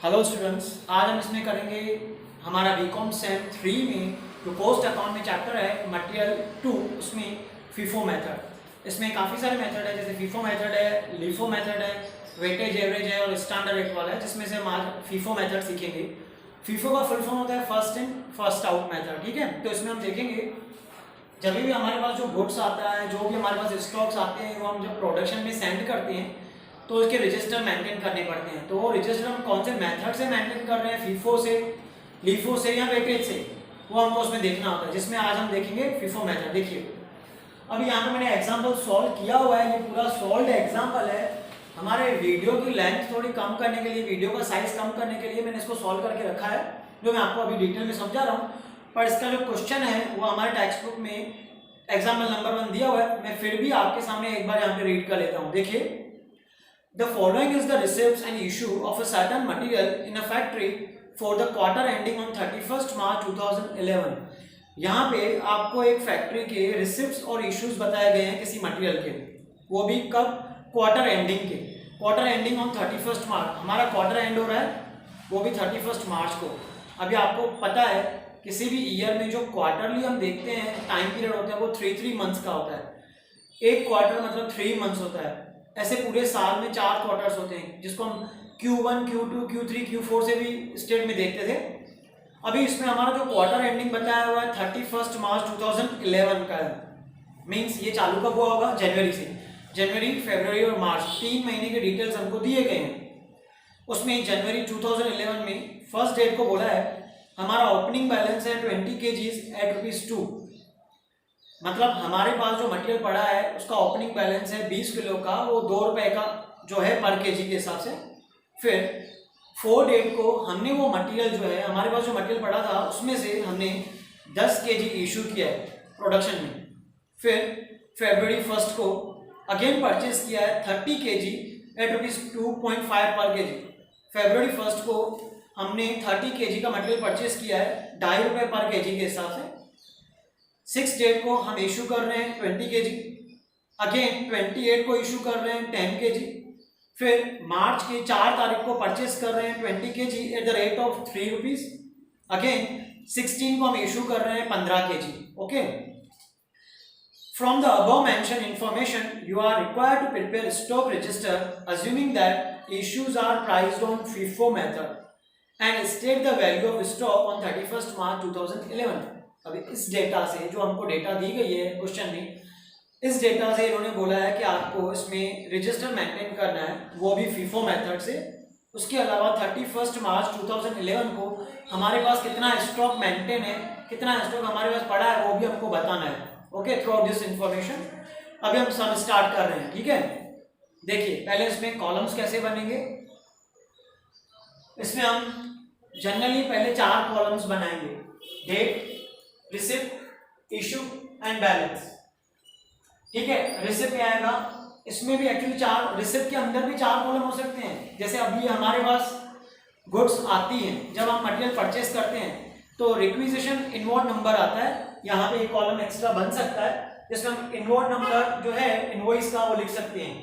Hello students, आज हम इसमें करेंगे हमारा बीकॉम सेम 3 में जो पोस्ट अकाउंट में चैप्टर है मटेरियल 2, उसमें फीफो मेथड। इसमें काफ़ी सारे मेथड है, जैसे फीफो मेथड है, लीफो मेथड है, वेटेज एवरेज है और स्टैंडर्ड रेट वाला है, जिसमें से हम आज फीफो मेथड सीखेंगे। फीफो का फुल फॉर्म होता है first in first out method, ठीक है। तो इसमें हम देखेंगे जब भी हमारे पास जो गुड्स आता है, जो भी हमारे पास स्टॉक्स आते हैं, वो हम जब प्रोडक्शन में सेंड करते हैं तो उसके रजिस्टर मेंटेन करने पड़ते हैं। तो वो रजिस्टर हम कौन से मेथड से मेंटेन कर रहे हैं, फीफो से, लीफो से या वेटेज से, वो हमको उसमें देखना होता है, जिसमें आज हम देखेंगे फीफो मेथड। देखिए अभी यहाँ पे मैंने एग्जाम्पल सॉल्व किया हुआ है, ये पूरा सॉल्व एग्जाम्पल है। हमारे वीडियो की लेंथ थोड़ी कम करने के लिए, वीडियो का साइज कम करने के लिए मैंने इसको सॉल्व करके रखा है, जो मैं आपको अभी डिटेल में समझा रहा हूँ। पर इसका जो क्वेश्चन है वो हमारे टेक्स्ट बुक में एग्जाम्पल नंबर 1 दिया हुआ है। मैं फिर भी आपके सामने एक बार यहाँ पे रीड कर लेता हूँ। देखिए, The following is the receipts and issue of a certain material in a factory for the quarter ending on 31st March 2011। यहाँ पे आपको एक फैक्ट्री के रिसिप्ट्स और इश्यूज बताए गए हैं किसी मटेरियल के, वो भी कब, क्वार्टर एंडिंग के। क्वार्टर एंडिंग ऑन 31st मार्च, हमारा क्वार्टर एंड हो रहा है वो भी 31st मार्च को। अभी आपको पता है किसी भी ईयर में जो क्वार्टरली हम देखते हैं टाइम पीरियड होता है वो 3 मंथ्स का होता है। एक क्वार्टर मतलब 3 मंथ्स होता है। ऐसे पूरे साल में 4 क्वार्टर्स होते हैं, जिसको हम Q1, Q2, Q3, Q4 से भी स्टेट में देखते थे। अभी इसमें हमारा जो क्वार्टर एंडिंग बताया हुआ है 31st मार्च 2011 का है। मीन्स ये चालू कब हुआ होगा, जनवरी से। जनवरी, फरवरी और मार्च 3 महीने के डिटेल्स हमको दिए गए हैं। उसमें जनवरी 2011 में फर्स्ट डेट को बोला है हमारा ओपनिंग बैलेंस है 20 kgs एट ₹2। मतलब हमारे पास जो मटेरियल पड़ा है उसका ओपनिंग बैलेंस है 20 किलो का, वो ₹2 का जो है पर केजी के हिसाब से। फिर 4 डेट को हमने वो मटेरियल जो है, हमारे पास जो मटेरियल पड़ा था उसमें से हमने 10 kg इशू किया है प्रोडक्शन में। फिर फरवरी 1 को अगेन परचेज किया है 30 kg एट ₹2.5 पर केजी। फरवरी 1 को हमने 30 kg का मटेरियल परचेज किया है ₹2.5 पर केजी के हिसाब से। 6 डेट को हम इशू कर रहे हैं 20 kg, अगेन 28 को इशू कर रहे हैं 10 kg। फिर मार्च के 4 तारीख को परचेस कर रहे हैं 20 kg at the rate of ₹3। Again 16 को हम इशू कर रहे हैं 15 kg। Okay, from the above mention information you are required to prepare stock register assuming that issues are priced on FIFO method and state the value of stock on 31st March 2011। अभी इस data से, जो हमको data दी गई है question में, इस data से इन्होंने बोला है कि आपको इसमें रजिस्टर मेंटेन करना है, वो भी फीफो मेथड से। उसके अलावा 31st मार्च 2011 को हमारे पास कितना स्टॉक मेंटेन है, कितना स्टॉक हमारे पास पड़ा है, वो भी हमको बताना है। Okay, through out this information अभी हम सम स्टार्ट कर रहे हैं, ठीक है। देखिए पहले इसमें कॉलम्स कैसे बनेंगे। इसमें हम जनरली पहले 4 कॉलम्स बनाएंगे, date, receipt, issue and balance, ठीक है। रिसिप्ट क्या आएगा, इसमें भी एक्चुअली 4, रिसिप्ट के अंदर भी 4 कॉलम हो सकते हैं। जैसे अभी हमारे पास गुड्स आती हैं, जब हम मटेरियल परचेस करते हैं तो रिक्विजिशन इनवॉर्ड नंबर आता है, यहाँ पे एक कॉलम एक्स्ट्रा बन सकता है जिसमें हम इनवॉर्ड नंबर जो है इनवॉइस का वो लिख सकते हैं,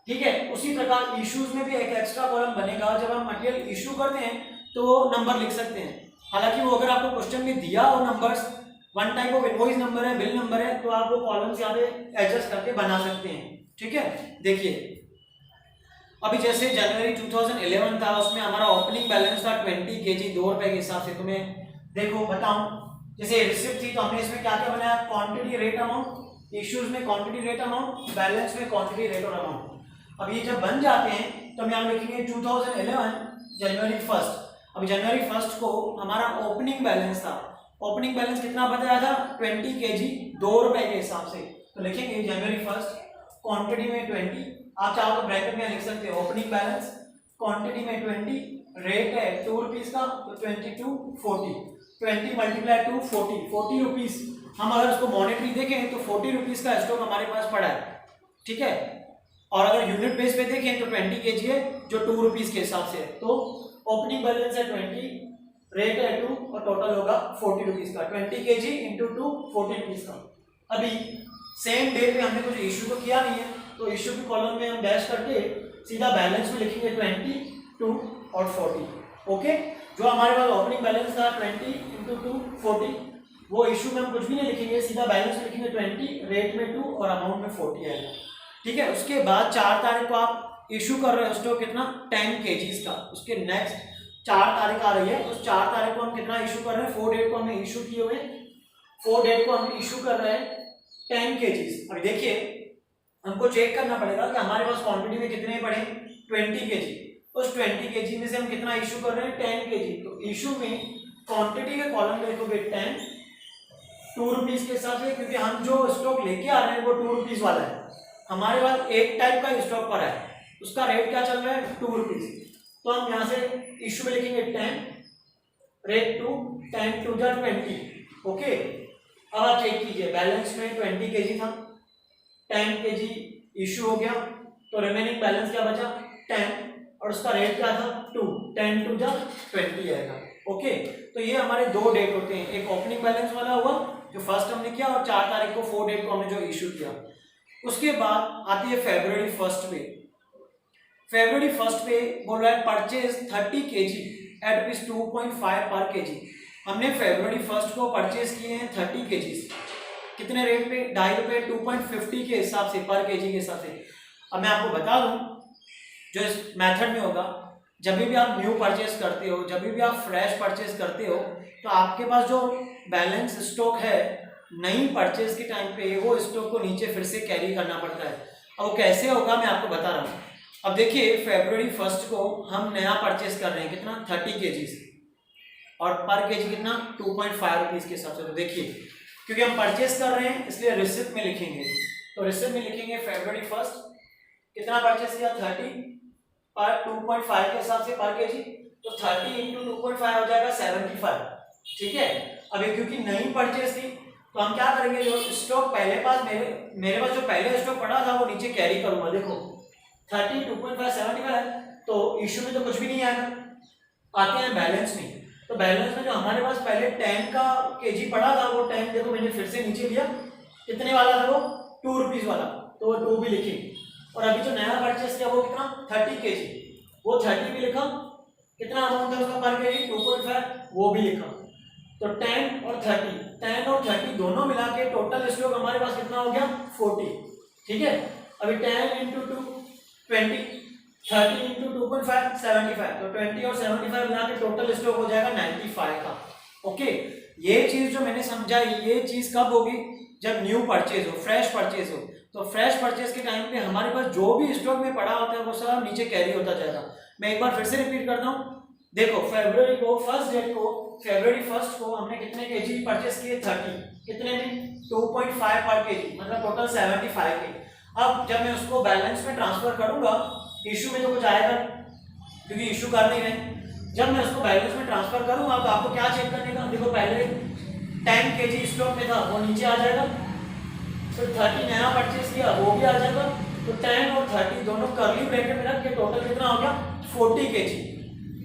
ठीक है। उसी प्रकार इश्यूज में भी एक एक्स्ट्रा कॉलम बनेगा, जब हम मटेरियल इशू करते हैं तो वो नंबर लिख सकते हैं। हालांकि वो अगर आपको क्वेश्चन में दिया हो numbers, one type of invoice number है, बिल नंबर है, तो आप वो कॉलम्स यहाँ पे एडजस्ट करके बना सकते हैं, ठीक है। देखिए अभी जैसे जनवरी 2011 था, उसमें हमारा ओपनिंग बैलेंस था 20 kg ₹2 के हिसाब से। तो मैं देखो बताऊं, जैसे रिसिप्ट थी तो हमने इसमें क्या क्या बनाया, क्वांटिटी रेट अमाउंट, इश्यूज में क्वांटिटी रेट अमाउंट, बैलेंस में क्वांटिटी रेट और अमाउंट। अब ये जब बन जाते हैं तो हम यहाँ लिखेंगे 2011 जनवरी 1। अब जनवरी 1 को हमारा ओपनिंग बैलेंस था, ओपनिंग बैलेंस कितना बताया था, 20 kg ₹2 के हिसाब से। तो लिखेंगे जनवरी 1 क्वांटिटी में 20, आप चाहो तो ब्रैकेट में लिख सकते हो ओपनिंग बैलेंस, क्वांटिटी में 20, रेट है ₹2 का, तो 2240, 20 मल्टीप्लाई 2 40 रुपीज। हम अगर उसको मॉनेटरी देखें तो 40 रुपीज का स्टॉक हमारे पास पड़ा है, ठीक है। और अगर यूनिट बेस पे देखें तो 20 kg है जो ₹2 के हिसाब से है। तो ओपनिंग बैलेंस है 20, रेट है 2 और टोटल होगा 40 रुपीज का। 20 kg इंटू 2 40 रुपीज का। अभी सेम डे पे हमने कुछ इशू तो किया नहीं है, तो इशू के कॉलम में हम डैश करके सीधा बैलेंस में लिखेंगे 20, 2 और 40। ओके, जो हमारे पास ओपनिंग बैलेंस था 20 इंटू 2 40, वो इशू में हम कुछ भी नहीं लिखेंगे, सीधा बैलेंस लिखेंगे 20, रेट में 2 और अमाउंट में 40 आएगा। ठीक है, उसके बाद 4 तारीख को आप इशू कर रहे हो स्टॉक कितना 10 kgs का, उसके नेक्स्ट 4 तारीख आ रही है, उस 4 तारीख को हम कितना इशू कर रहे हैं, 4 डेट को हमने इशू किए हुए, 4 डेट को हम इशू कर रहे हैं 10 kgs। अभी देखिए हमको चेक करना पड़ेगा कि हमारे पास क्वांटिटी में कितने पड़े 20 kg, उस 20 kg में से हम कितना इशू कर रहे हैं 10 kg। तो इशू में क्वांटिटी के कॉलम में लिखोगे 10 2 रुपीज के हिसाब से, क्योंकि हम जो स्टॉक लेके आ रहे हैं वो 2 रुपीज वाला है, हमारे पास एक टाइप का स्टॉक पड़ा है, उसका रेट क्या चल रहा है 2 रुपीज। तो हम यहाँ से इशू में लिखेंगे 10 रेट 2 10 2 जा 20। ओके, अब आप चेक कीजिए बैलेंस में 20 kg था, 10 kg इशू हो गया, तो रिमेनिंग बैलेंस क्या बचा 10 और उसका रेट क्या था 2 10 2 जा 20 आएगा। ओके, तो ये हमारे दो डेट होते हैं, एक ओपनिंग बैलेंस वाला हुआ जो फर्स्ट हमने किया और 4 तारीख को 4 डेट को हमने जो इशू किया। उसके बाद आती है February 1st पे। February 1st पे बोल रहा है परचेज 30 kg एट रुपीज 2.5 पर kg। हमने February 1st को परचेज किए हैं 30 kg, कितने रेट पे 2.5 रुपये 2.50 के हिसाब से पर kg के हिसाब से। अब मैं आपको बता दूं जो इस मेथड में होगा, जब भी आप न्यू परचेज करते हो, जब भी आप फ्रेश परचेज करते हो, तो आपके पास जो बैलेंस स्टॉक है नई परचेज के टाइम पे वो स्टॉक को नीचे फिर से कैरी करना पड़ता है। अब वो कैसे होगा मैं आपको बता रहा हूँ। अब देखिए February 1st को हम नया परचेज कर रहे हैं कितना 30 kg और पर kg कितना 2.5 रुपीज के हिसाब से। तो देखिए क्योंकि हम परचेज कर रहे हैं इसलिए रिसिप्ट में लिखेंगे, तो रिसिप्ट में लिखेंगे February 1st कितना परचेज किया 30 पर 2.5 के हिसाब से पर kg, तो 30 इंटू 2.5 हो जाएगा 75। ठीक है, अभी क्योंकि नई परचेज थी तो हम क्या करेंगे, जो स्टॉक पहले पास मेरे पास जो पहले स्टॉक पड़ा था वो नीचे कैरी करूंगा। देखो 30 2.5 75 है, तो इशू में तो कुछ भी नहीं आएगा। आते हैं बैलेंस में, तो बैलेंस में जो हमारे पास पहले 10 का kg पड़ा था वो 10 देखो मैंने फिर से नीचे लिया, कितने वाला था वो 2 रुपीज वाला, तो वो 2 भी लिखे। और अभी जो नया परचेस किया वो कितना 30 kg, वो 30 भी लिखा, कितना अमाउंट है उसका पर kg 2.5 वो भी लिखा। तो 10 और 30 दोनों मिला के टोटल स्टॉक हमारे पास कितना हो गया 40। ठीक है, अभी 10 इंटू 2 20, 30 इंटू 2.5 75, तो 20 और 75 मिला के टोटल स्टॉक हो जाएगा 95 का। ओके, ये चीज जो मैंने समझाई ये चीज कब होगी, जब न्यू परचेज हो, फ्रेश परचेज हो। तो फ्रेश परचेज के टाइम पे हमारे पास जो भी स्टॉक में पड़ा होता है वो सब नीचे कैरी होता जाएगा। मैं एक बार फिर से रिपीट करता हूँ, देखो February को फर्स्ट डेट को February 1st को हमने कितने kg परचेज किए 30, कितने में 2.5 पर kg, मतलब टोटल 75 के। अब जब मैं उसको बैलेंस में ट्रांसफर करूंगा, इशू में तो कुछ आएगा क्योंकि इशू कर नहीं रहे, जब मैं उसको बैलेंस में ट्रांसफर करूंगा तो आपको क्या चेक करने का, देखो पहले 10 kg स्टॉक में था वो नीचे आ जाएगा, फिर 30 नया परचेज किया वो भी आ जाएगा, तो 10 और 30 दोनों कर्ली ब्रैकेट में रख के टोटल कितना हो गया 40 kg।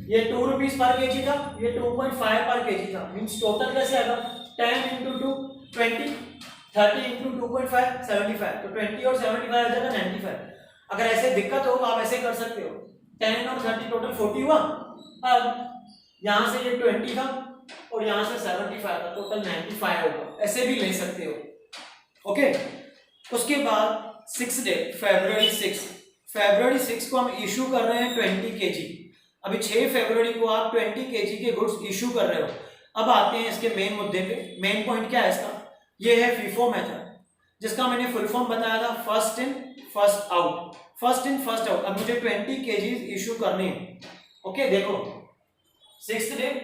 ये 2 रुपीज पर kg था, ये 2.5 पर kg था, मींस टोटल कैसे आएगा 10 इंटू 2 20, 30 इंटू 2.5 75, तो 20 और 75 आ जाएगा 95। अगर ऐसे दिक्कत हो तो आप ऐसे कर सकते हो, 10 और 30 टोटल 40 हुआ, अब यहाँ से ये 20 था और यहाँ से 75 था, टोटल 95 होगा, ऐसे भी ले सकते हो। ओके, उसके बाद 6 डेट February 6 को हम इशू कर रहे हैं 20 kg। अभी 6 फरवरी को आप 20 kg के गुड्स इशू कर रहे हो। अब आते हैं इसके मेन मुद्दे पे, मेन पॉइंट क्या है इसका, ये है FIFO मेथड, जिसका मैंने फुल फॉर्म बताया था फर्स्ट इन फर्स्ट आउट। अब मुझे 20 kg इशू करने हैं। ओके, देखो 6th डेट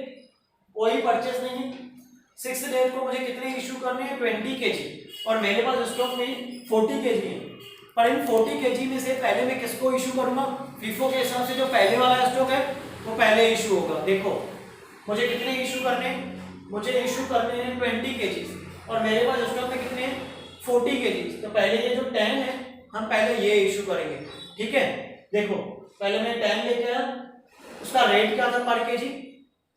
कोई परचेस नहीं है, 6th डेट को मुझे कितने इशू करने हैं 20 kg, और मेरे पास स्टॉक में 40 kg है। पर इन 40 kg में से पहले मैं किसको इशू करूंगा, FIFO के हिसाब से जो पहले वाला स्टॉक है वो पहले इशू होगा। देखो मुझे कितने इशू करने हैं, मुझे इशू करने हैं 20 kg और मेरे पास स्टॉक में कितने हैं 40 kg। तो पहले ये जो 10 है हम पहले ये इशू करेंगे। ठीक है, देखो पहले मैं 10 लेके आया, उसका रेट क्या था पर kg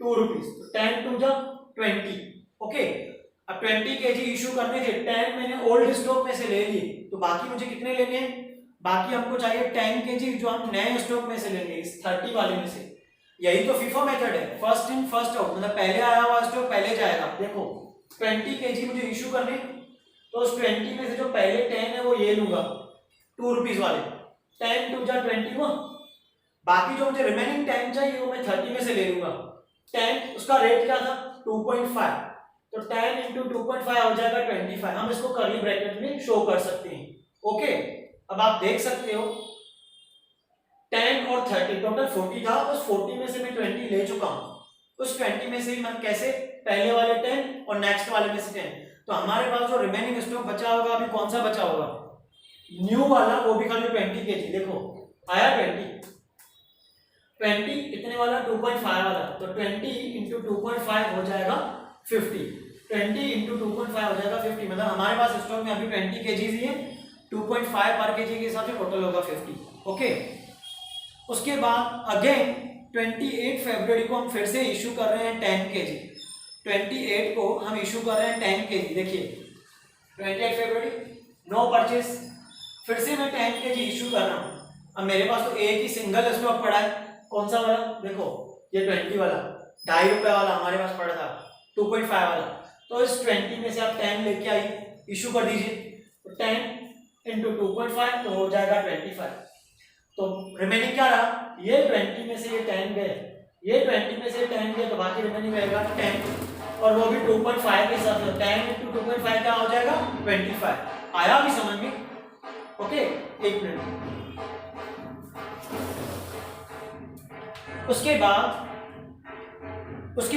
2 रुपीज, 10 2 जा 20। ओके, अब 20 kg इशू करने थे, 10 मैंने ओल्ड स्टॉक में से ले लिए, तो बाकी मुझे कितने लेने हैं, बाकी हमको चाहिए 10 kg जो हम नए स्टॉक में से लेंगे, इस 30 वाले में से। यही तो फीफो मेथड है, फर्स्ट इन फर्स्ट आउट, मतलब पहले आया हुआ स्टॉक पहले जाएगा। देखो 20 kg मुझे इशू करने, तो उस 20 में से जो पहले 10 है वो ये लूंगा 2 रुपीज वाले, 10 2 जा 20 हुआ, बाकी जो मुझे रिमेनिंग 10 चाहिए वो मैं 30 में से ले लूंगा। 10 उसका रेट क्या था 2.5, तो 10 इंटू 2.5 हो जाएगा 25, हम इसको कर्ली ब्रैकेट में शो कर सकते हैं। ओके, अब आप देख सकते हो 10 और 30 टोटल 40 था, उस 40 में से मैं 20 ले चुका हूं, उस 20 में से मैं कैसे पहले वाले 10 और नेक्स्ट वाले में से 10, तो हमारे पास जो रिमेनिंग स्टॉक बचा होगा अभी कौन सा बचा होगा, न्यू वाला, वो भी खाली 20 kg। देखो आया 20 कितने वाला 2.5 वाला, तो 20 इंटू 2.5 हो जाएगा 50, 20 इंटू 2.5 हो जाएगा 50, मतलब हमारे पास स्टॉक में अभी 20 kg ही है, 2.5 पर kg के हिसाब से टोटल होगा 50। ओके, उसके बाद अगेन 28 फरवरी को हम फिर से इशू कर रहे हैं 10 kg, 28 को हम इशू कर रहे हैं 10 kg। देखिए 28 फरवरी नो परचेस, फिर से मैं 10 kg इशू कर रहा हूँ। अब मेरे पास तो एक ही सिंगल स्टॉक पड़ा है, कौन सा वाला, देखो ये 20 वाला, 2.5 रुपए वाला हमारे पास पड़ा था, 2.5 वाला, तो इस 20 में से आप 10 लेके आई इशू कर दीजिए, तो 10 इंटू 2.5 तो हो जाएगा 25, तो रिमेनिंग क्या रहा, ये 20 में से ये 10 गए, ये 20 में से 10 गए, तो बाकी रिमेनिंग रहेगा 10, और वो भी 2.5 के साथ, 10 इंटू 2.5 क्या हो जाएगा 25। आया अभी समझ में? ओके, एक मिनट। उसके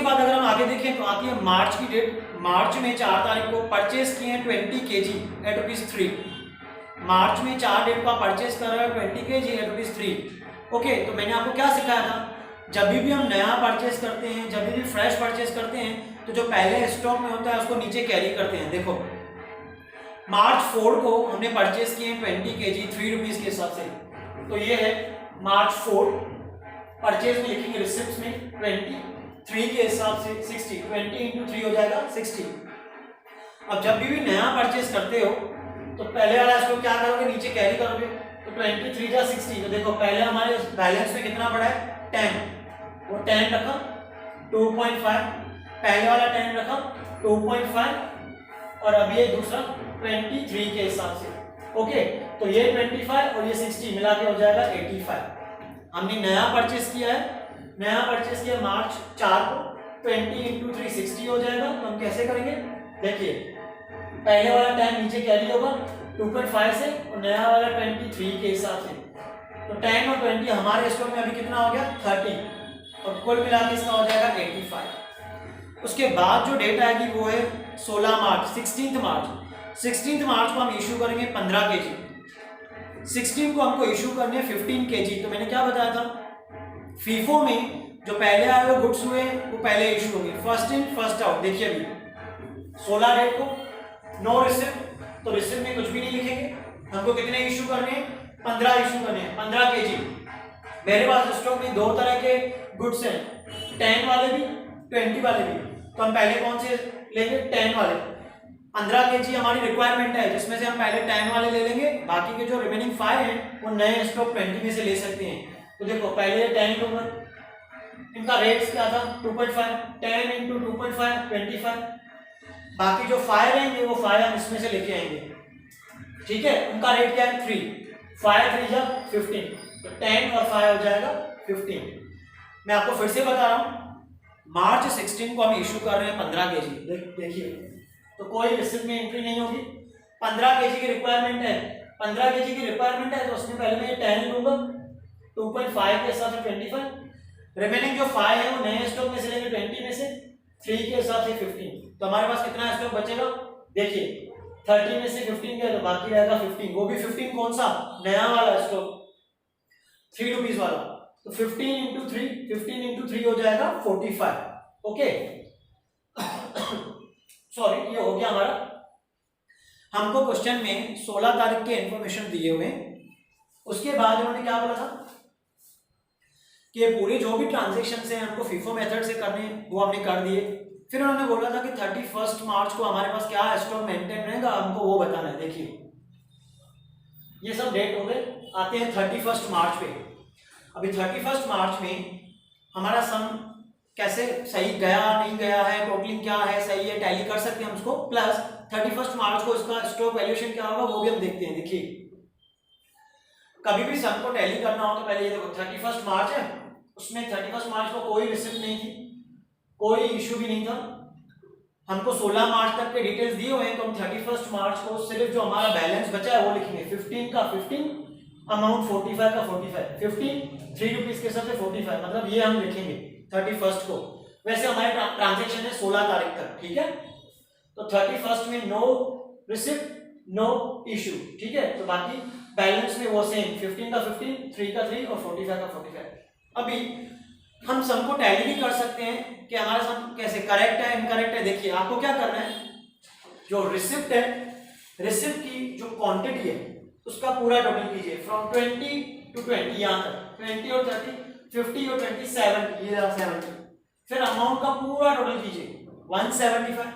बाद अगर हम आगे देखें तो आती है मार्च की डेट। मार्च में 4 तारीख को परचेस किए हैं 20 kg एट ₹3। मार्च में 4 डेट को आप परचेस कर रहे हो 20 kg एट ₹3। ओके, तो मैंने आपको क्या सिखाया था, जब भी हम नया परचेस करते हैं, जब भी फ्रेश परचेस करते हैं, तो जो पहले स्टॉक में होता है उसको नीचे कैरी करते हैं। देखो मार्च 4 को हमने परचेस किए 20 kg 3 रुपीज के हिसाब से, तो ये है मार्च 4, परचेज में लिखेंगे रिसिप्ट में 23 के हिसाब से 60, 20 इंटू 3 हो जाएगा 60। अब जब भी नया परचेज करते हो तो पहले वाला इसको क्या करोगे, नीचे कैरी करोगे, तो 23 जा 60, तो देखो पहले हमारे बैलेंस में कितना पड़ा है 10, वो 10 रखा 2.5, पहले वाला 10 रखा 2.5, और अब ये दूसरा 23 के हिसाब से। ओके, तो ये 25 और ये 60 मिला के हो जाएगा 85। हमने नया परचेस किया है, नया परचेस किया मार्च 4 को, 20 इंटू 3 60 हो जाएगा। तो हम कैसे करेंगे, देखिए पहले वाला 10 नीचे कैरी होगा 2.5 से, और नया वाला 23 के हिसाब से, तो 10 और 20 हमारे स्टॉक में अभी कितना हो गया 30, और कुल मिला के इसका हो जाएगा 85। उसके बाद जो डेट आएगी वो है 16 मार्च, 16 मार्च। 16 मार्च को हम इशू करेंगे 15 kg, 16 को हमको इशू करने 15 kg। तो मैंने क्या बताया था, फीफो में जो पहले आए हुए गुड्स हुए वो पहले इशू होंगे, फर्स्ट इन फर्स्ट आउट। देखिए अभी 16 डेट को नो रिसिप्ट, तो रिसिप्ट में कुछ भी नहीं लिखेंगे, हमको कितने इशू करने हैं 15 इशू करने हैं, 15 kg। मेरे पास स्टॉक में 2 तरह के गुड्स हैं, 10 वाले भी 20 वाले भी, तो हम पहले कौन से लेंगे 10 वाले। 15 kg हमारी रिक्वायरमेंट है, जिसमें से हम पहले 10 वाले ले लेंगे, बाकी के जो रिमेनिंग 5 हैं वो नए स्टॉक 20 में से ले सकते हैं। तो देखो पहले 10 लूंगा, इनका रेट्स क्या था 2.5, 10 इंटू 2.5 25, बाकी जो 5 रहेंगे वो 5 हम इसमें से लेके आएंगे, ठीक है। उनका रेट क्या है 3, 5 3 जा 15, तो 10 और 5 हो जाएगा 15। मैं आपको फिर से बता रहा हूँ, मार्च 16 को हम इशू कर रहे हैं 15 kg। देखिए तो कोई रिसिप्ट में एंट्री नहीं होगी, 15 kg की रिक्वायरमेंट है, 15 kg की रिक्वायरमेंट है, तो उसमें पहले मैं 10 लूंगा 2.5 के हिसाब से 25, रिमेनिंग जो 5 है वो नए स्टॉक में से लेंगे 20 में से, 3 के हिसाब से 15, तो हमारे पास कितना स्टॉक बचेगा, देखिए 30 में से 15 गया तो बाकी रहेगा 15, वो भी 15 कौन सा नया वाला स्टॉक 3 रुपीज वाला, तो 15 इंटू 3, 15 इंटू 3 हो जाएगा 45। ओके सॉरी, ये हो गया हमारा। हमको क्वेश्चन में 16 तारीख के इंफॉर्मेशन दिए हुए, उसके बाद उन्होंने क्या बोला था कि पूरे जो भी ट्रांजेक्शन है हमको फीफो मेथड से करने, वो हमने कर दिए। फिर उन्होंने बोला था कि 31 मार्च को हमारे पास क्या स्टॉक मेंटेन रहेगा, हमको वो बताना है। देखिए ये सब डेट हो गए, आते हैं 31 मार्च पे। अभी 31 मार्च में हमारा सम कैसे सही गया नहीं गया है, टोटलिंग क्या है, सही है, टैली कर सकते हैं हम उसको। प्लस 31 मार्च को इसका स्ट्रोक वैल्यूएशन क्या होगा वो भी हम देखते हैं। देखिए कभी भी सम को टैली करना हो तो पहले ये देखो 31 मार्च है, उसमें 31 मार्च को कोई रिसिप्ट नहीं थी, कोई इशू भी नहीं था। हमको 16 मार्च तक के डिटेल्स दिए हुए हैं, तो हम 31 मार्च को सिर्फ जो हमारा बैलेंस बचा है वो लिखेंगे। 15 का 15, अमाउंट 45 का 45, 15 3 रुपीज के हिसाब से 45, मतलब ये हम लिखेंगे 31 को। वैसे हमारे ट्रांजेक्शन है 16 तारीख तक, ठीक है। तो 31 में नो रिसिप्ट नो इशू, ठीक है। तो बाकी बैलेंस में वो सेम 15 का 15, 3 का 3 और 45 का 45। अभी हम सम को टैली भी कर सकते हैं कि हमारा सम कैसे करेक्ट है इनकरेक्ट है। देखिए आपको क्या करना है, जो रिसिप्ट है, रिसिप्ट की जो क्वांटिटी है उसका पूरा टोटल कीजिए फ्रॉम 20 to 20, यहाँ तक 20 और 30, 50 और 20 70, ये 70। फिर अमाउंट का पूरा टोटल कीजिए 175।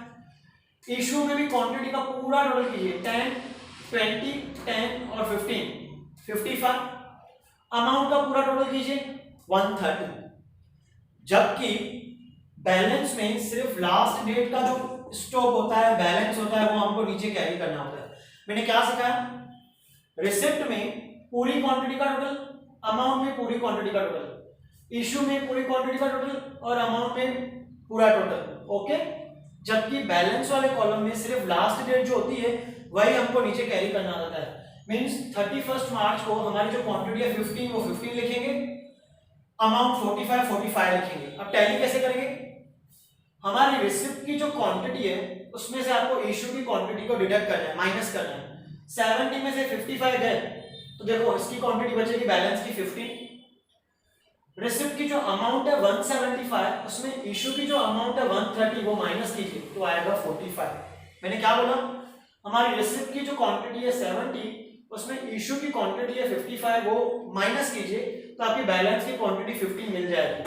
इशू में भी क्वांटिटी का पूरा टोटल कीजिए 10, 20, 10 और 15, 55। अमाउंट का पूरा टोटल कीजिए 130। जबकि बैलेंस में सिर्फ लास्ट डेट का जो स्टॉक होता है, बैलेंस होता है, वो हमको नीचे कैरी करना होता है। मैंने क्या सिखाया, रिसिप्ट में पूरी क्वांटिटी का टोटल, अमाउंट में पूरी क्वांटिटी का टोटल, इशू में पूरी क्वांटिटी का टोटल और अमाउंट में पूरा टोटल, ओके। जबकि बैलेंस वाले कॉलम में सिर्फ लास्ट डेट जो होती है वही हमको नीचे कैरी करना होता है। मींस 31 मार्च को हमारी जो क्वांटिटी है 15, वो 15 लिखेंगे, अमाउंट 45 45 लिखेंगे। अब टैली कैसे करेंगे, हमारी रिसिप्ट की जो क्वांटिटी है उसमें से आपको इशू की क्वांटिटी को डिडक्ट करना है, माइनस करना है। 70 में से 55 गए तो देखो इसकी क्वांटिटी बचेगी बैलेंस की 15। रिसिप्ट की जो अमाउंट है 175, उसमें इशू की जो अमाउंट है 130, वो माइनस कीजिए तो आएगा 45। मैंने क्या बोला, हमारी रिसिप्ट की जो क्वांटिटी है 70, उसमें इशू की क्वांटिटी है 55, वो माइनस कीजिए तो आपकी बैलेंस की क्वांटिटी 15 मिल जाएगी।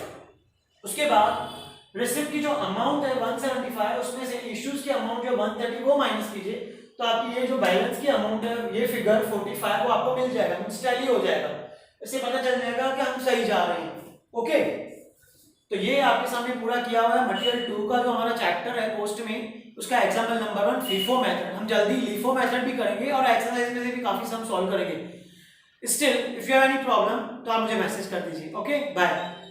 उसके बाद रिसिप्ट की जो अमाउंट है 175, उसमें से इश्यूज की अमाउंट जो 130, वो माइनस कीजिए तो आपकी ये जो बैलेंस की अमाउंट है, ये फिगर 45, वो आपको मिल जाएगा, टैली हो जाएगा। इससे पता चल जाएगा कि हम सही जा रहे हैं, ओके। तो ये आपके सामने पूरा किया हुआ है मटेरियल 2 का जो हमारा चैप्टर है पोस्ट में, उसका एग्जाम्पल नंबर 1 FIFO मेथड। हम जल्दी LIFO मेथड भी करेंगे और एक्सरसाइज में से भी काफी सम सॉल्व करेंगे। Still if you have any problem तो आप मुझे मैसेज कर दीजिए, ओके। बाय।